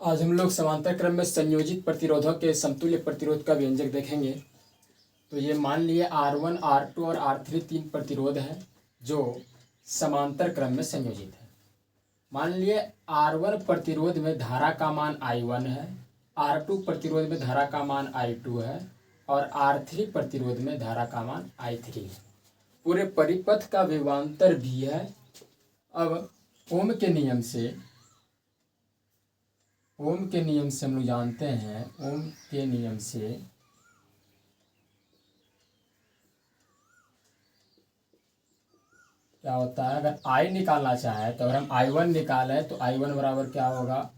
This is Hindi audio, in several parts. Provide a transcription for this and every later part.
आज हम लोग समांतर क्रम में संयोजित प्रतिरोधों के समतुल्य प्रतिरोध का व्यंजक देखेंगे। तो ये मान लिए R1, R2 और R3 तीन प्रतिरोध हैं जो समांतर क्रम में संयोजित है। मान लिए R1 प्रतिरोध में धारा का मान I1 है, R2 प्रतिरोध में धारा का मान I2 है और R3 प्रतिरोध में धारा का मान I3 है। पूरे परिपथ का विभवांतर भी है। अब ओम के नियम से हम लोग जानते हैं, ओम के नियम से क्या होता है, अगर I निकालना चाहे तो अगर हम I1 निकालें तो I1 बराबर क्या होगा,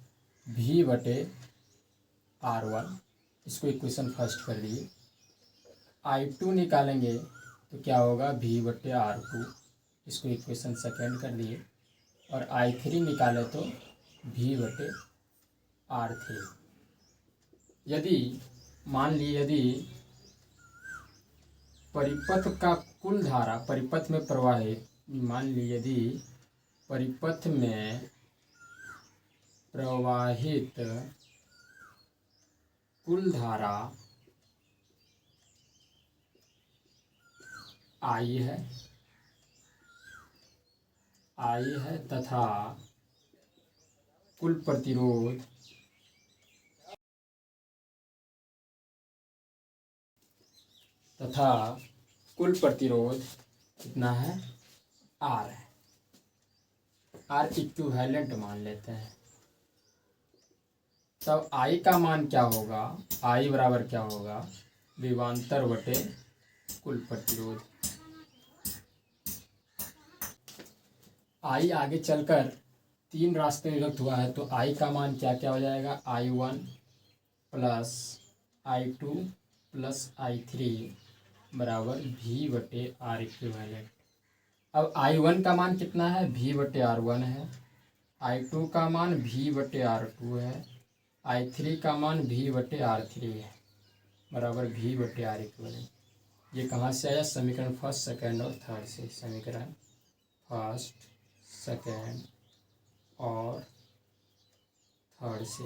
V/R1। इसको इक्वेशन फर्स्ट कर लिए। I2 निकालेंगे तो क्या होगा, V/R2। इसको इक्वेशन सेकेंड कर दिए। और I3 निकाले तो V/R3। यदि मान लीजिए यदि परिपथ का कुल धारा परिपथ में प्रवाहित, मान लीजिए यदि परिपथ में प्रवाहित कुल धारा I है तथा कुल प्रतिरोध कितना है, R है। R इक्विवेलेंट मान लेते हैं। तब I का मान क्या होगा, I बराबर क्या होगा, विभवांतर बटे कुल प्रतिरोध। I आगे चलकर तीन रास्ते में विभक्त हुआ है तो I का मान क्या क्या हो जाएगा, I1 plus I2 plus I3 बराबर V/R इक्विवेलेंट। अब I1 का मान कितना है, V/R1 है। I2 का मान V/R2 है। I3 का मान V/R3 है बराबर V/R इक्विवेलेंट। ये कहाँ से आया, समीकरण फर्स्ट, सेकंड और थर्ड से। समीकरण फर्स्ट, सेकंड और थर्ड से।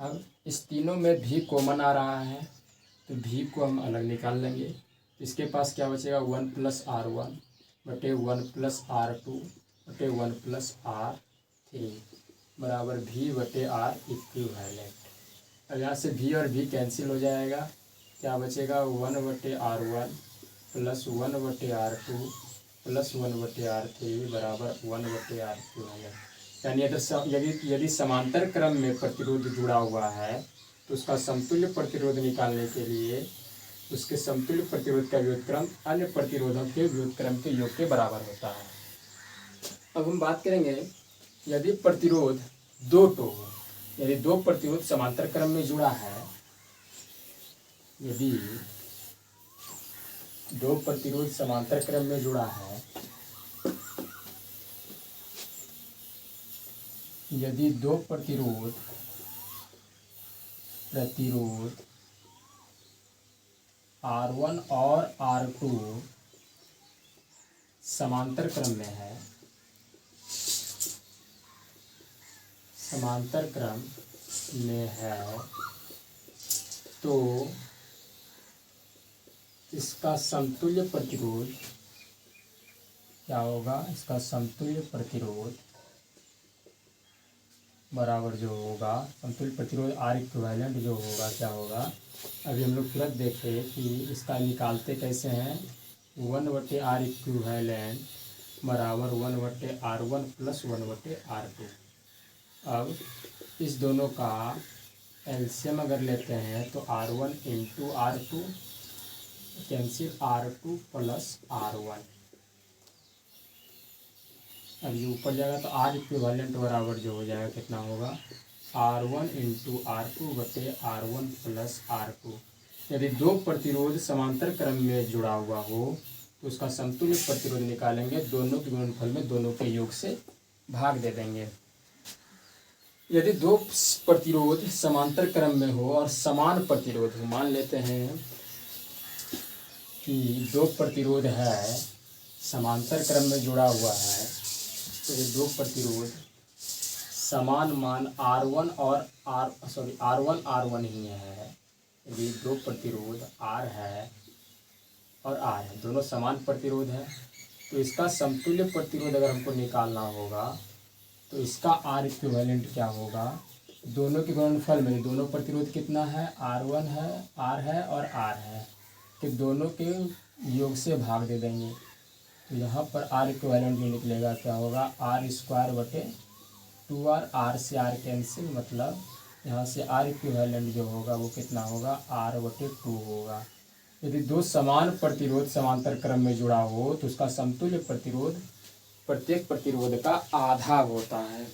अब इस तीनों में भी कॉमन आ रहा है तो भी को हम अलग निकाल लेंगे। इसके पास क्या बचेगा, 1+R1/1+R2/1+R3 बराबर V/R इक्विवेलेंट। अब यहाँ से भी और भी कैंसिल हो जाएगा। क्या बचेगा, 1/R1 plus 1/R2 plus 1/R3 बराबर 1/R इक्विवेलेंट। यानी यदि समांतर क्रम में प्रतिरोध जुड़ा हुआ है तो उसका समतुल्य प्रतिरोध निकालने के लिए उसके समतुल्य प्रतिरोध का व्युत्क्रम अन्य प्रतिरोधों के व्युत्क्रम के योग के बराबर होता है। अब हम बात करेंगे, यदि प्रतिरोध दो टो हो, यदि दो प्रतिरोध समांतर क्रम में जुड़ा है, यदि दो प्रतिरोध समांतर क्रम में जुड़ा है, यदि दो प्रतिरोध R1 और R2 समांतर क्रम में है, तो इसका समतुल्य प्रतिरोध क्या होगा, इसका समतुल्य प्रतिरोध बराबर जो होगा, समतुल्य प्रतिरोध R इक्विवेलेंट जो होगा, क्या होगा, अभी हम लोग तुरंत देखें कि इसका निकालते कैसे हैं। 1/R इक्विवेलेंट बराबर 1/R1 प्लस 1/R2। अब इस दोनों का एलसीएम अगर लेते हैं तो R1 into R2 cancel, R2 plus R1। अब ये ऊपर जाएगा तो R इक्विवेलेंट बराबर जो हो जाएगा कितना होगा, R1 into R2/R1 plus R2। यदि दो प्रतिरोध समांतर क्रम में जुड़ा हुआ हो तो उसका समतुल्य प्रतिरोध निकालेंगे, दोनों के गुणनफल में दोनों के योग से भाग दे देंगे। यदि दो प्रतिरोध समांतर क्रम में हो और समान प्रतिरोध हो, मान लेते हैं कि दो प्रतिरोध है समांतर क्रम में जुड़ा हुआ है, तो ये दो प्रतिरोध समान मान R1 ही है, यदि दो प्रतिरोध R है और R है, दोनों समान प्रतिरोध है, तो इसका समतुल्य प्रतिरोध अगर हमको निकालना होगा तो इसका R इक्विवेलेंट क्या होगा, दोनों के गुणनफल में दोनों प्रतिरोध कितना है, R1 है, R है और R है, कि दोनों के योग से भाग दे देंगे। तो यहाँ पर R इक्विवेलेंट जो निकलेगा क्या होगा, R² बटे 2R, R से R कैंसिल, मतलब यहाँ से R इक्विवेलेंट जो होगा वो कितना होगा, R/2 होगा। यदि दो समान प्रतिरोध समांतर क्रम में जुड़ा हो तो उसका समतुल्य प्रतिरोध प्रत्येक प्रतिरोध का आधा होता है।